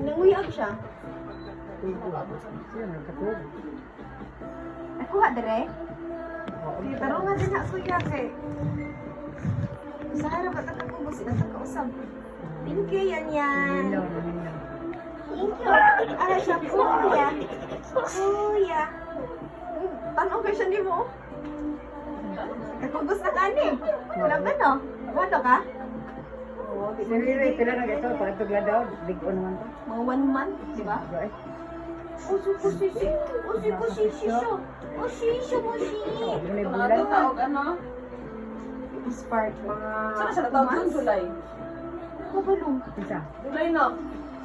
Nanguyag siya. Ako ha, dire? Pero nga din ako yan kay. Sa harap at ako mo sila sa kausap. Thank you, yan yan. Thank you. Ara siya, kuya. Kuya. Tanong ka siya ni mo. Nakugos na ka ni. Wala ba no? Wala ka? Siriri, pila na ito, pag ito daw, big on naman to. Mga 1 month, di ba? Usi ko sisi. Usi ko sisi siya. Usi siya mo si. Bulan Tawag ano? Spark, mga... Saan siya natawag doon? July. Kabalong. Isa. July na.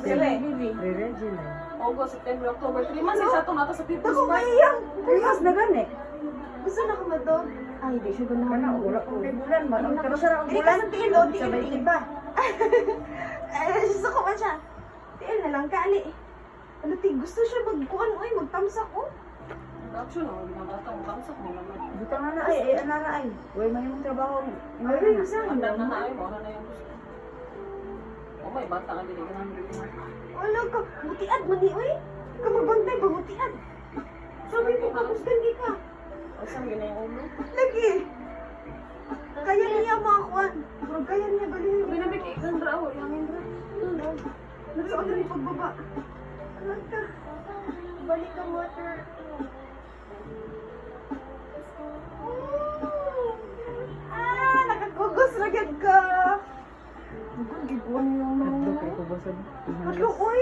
Sire. Riri, July. August, September, October. 3 months siya itong nata sa People's Ako Park. kayang. Mas na gani. Gusto na ka ba to? Ay, di siya Kana, ganahan. wala ko kay bulan. Ang pero sa ang Hindi bulan. ka sa tiil, o, tiil, Sabay tiil. iba. Gusto ko man siya. Tiil na lang, kali. Ano, ti, gusto siya magkuhan, oy, magtamsak, oh. Action, oh. Binabata mo. Kamsak mo naman. Buta nga na ay, ana na ay. Uy, may mong trabaho. Ay, saan? Handa na na ay. Wala na yung gusto. Oh, may bata ka din. Wala ka, butiad man ni, oy. Ikaw magbantay ba, butiad? Sabi ko, kapusgan di ka. O, saan gina yung ulo? Lagi. Kaya niya makakuan. Pero kaya niya balihin. Binabik ikan raw. Yung Indra. Nagsuot na ni pagbaba. Alam ka. Balik ka, water. Nakakugos na gid ka. Bukod giguan yung Hadlo mga. kay kubosan. Hadlo, oy.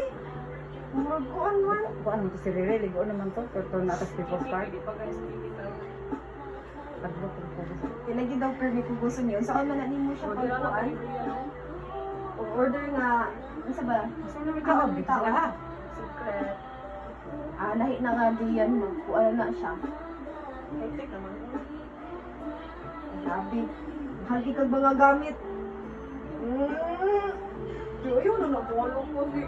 Magkuan man. Kuan mo to si Riri, ligo naman to. Pero na atas People's Park. Hindi pa guys. Hindi ka. Hadlo kay kubosan. Ilagi daw permit kugusan niyo. Saan man nimo siya Wala na pagkuan? tayo. Order nga. Ano ba? Sino may tawag? Big sila ha. Secret. Lahi na nga diyan. Magkuan na siya. Hectic naman. Grabe. Hagi kag mga gamit. Yo, na napulog ko. Ay,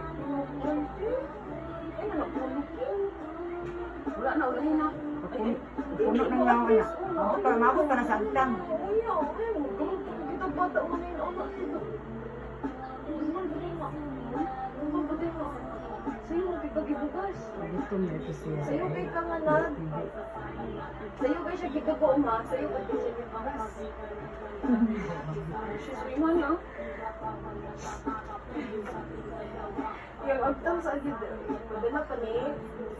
na napulog ko. Wala na, ulahin na. Puno na niya ako na. Mabot ka na sa agtang. Kita bata mo na yun. Sa'yo mo kikagibugas. Gusto mo ito siya. Sa'yo kay ka nga na. Sa'yo kay siya kikagooma. Sa'yo kay siya kikagibugas. She's women, no? Yung agtang sa agad. Madala pa ni.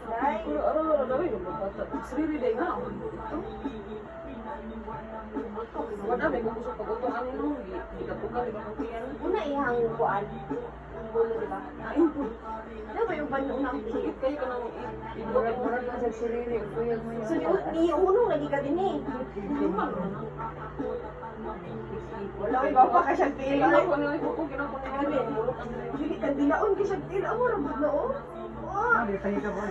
Day. Pero araw-araw na rin, magbata. Sarili day na. Wala, may gusto pag-utong ano nung, hindi ka puga, di ba kung kaya? Una ihang kuan. Ang gulo, di ba? Input. Ano ba yung banyo na ang Sige, kayo ka nang Murag na sa sirili. Kuyag mo So, yun. iunong lagi ka din eh. Wala ko baba ka siyang tila. Tingnan ko na yung kuko, ginako na yun. Mulok ang dali. Hindi ka dilaon ka siyang tila. Amo, rabot na oh. Ah, di tayo ka ba?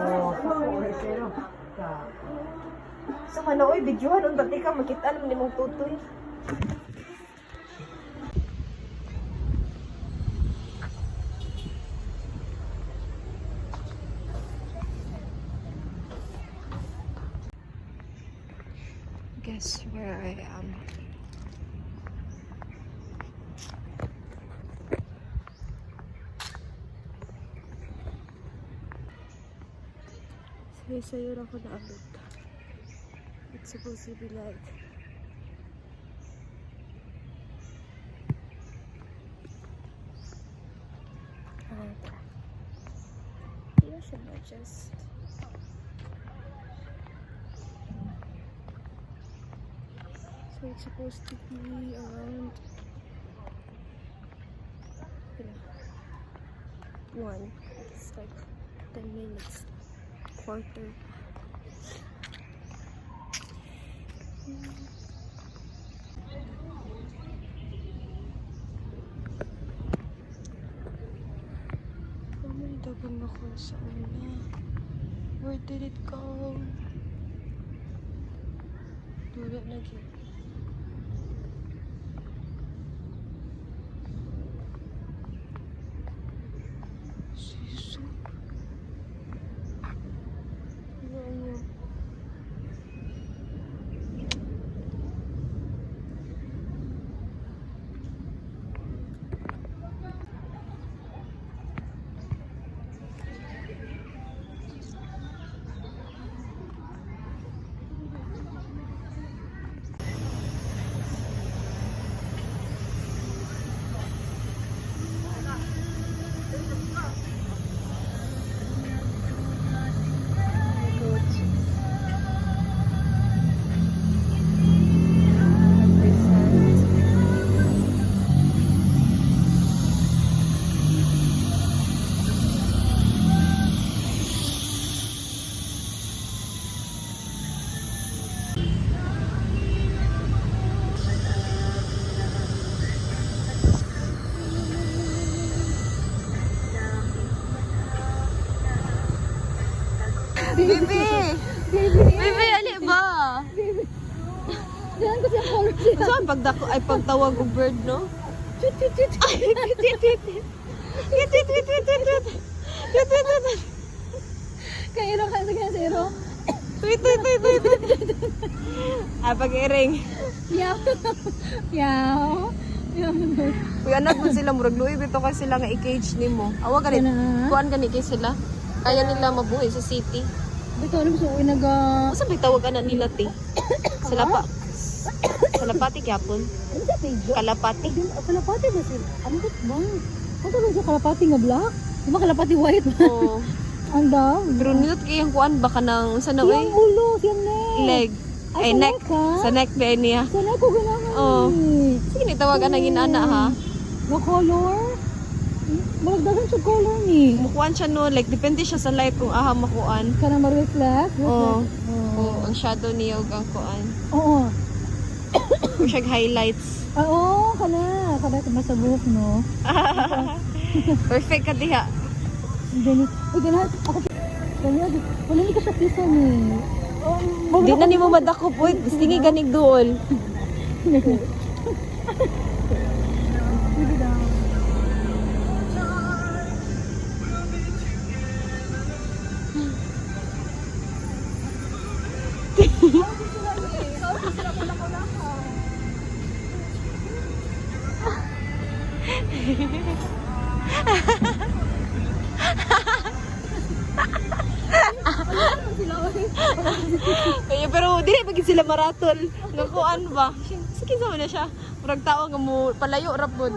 Oh, okay, pero. So, ano oy, videohan. Ang dati ka, makita naman ni mong tutoy. Guess where I am. Sayo ako na abot. It's supposed to be like you should not just so it's supposed to be around 1. It's like 10 minutes. Quarter. May dagang ako sa una. Where did it go? Wala lagi. Siso. Ano? Bibi! Bibi, ali ba? Diyan ko siya color siya. Saan pagdako ay pagtawag og bird, no? Chut, chut, chut. Ay, Kaya iro ka sa zero. Wait. Ay, pag-iring. Yaw. Yaw. Uy, anak mo sila, murag Louis Vuitton kasi sila nga i-cage ni mo. Awa ganit, Kana. kuhaan ganit kay sila. Kaya nila mabuhay sa city. Bito alam so inaga. Saan ba tawag anak nila, te? Salapati kyapon. Ano sa page? Kalapati. Kalapati ba sila? Ano ba? Ano ba siya kalapati nga black? Di ba kalapati white? Oo. Ang daw. Pero nilot kayang kuhaan baka nang sa na Siyang ulo, siyang neck. leg. Ay, Ay, sa neck. neck, ha? Sa neck ba niya? Sana ko ganahan. Oo. Sige, nitawagan na ginana ha. Nga color? Malagdagan siya color ni. Mukuan siya no, like depende siya sa light kung aha makuan. Kana ma-reflect? Oo. Oo. Oo, ang shadow niya ug ang kuan. Oo. Kung siya highlights. Oo, kana. Kada ka masabuk, no? Perfect ka diha. Ganit. Uy, ganat. Ako kaya, wala ni ka sa pisa ni. Di na ni mo madako po. Gusto nga ganig dool. Kaya pero dili bagid sila maratol. Nga kuan ba? Sige sa na siya. Murag tao nga mo palayo ra pod.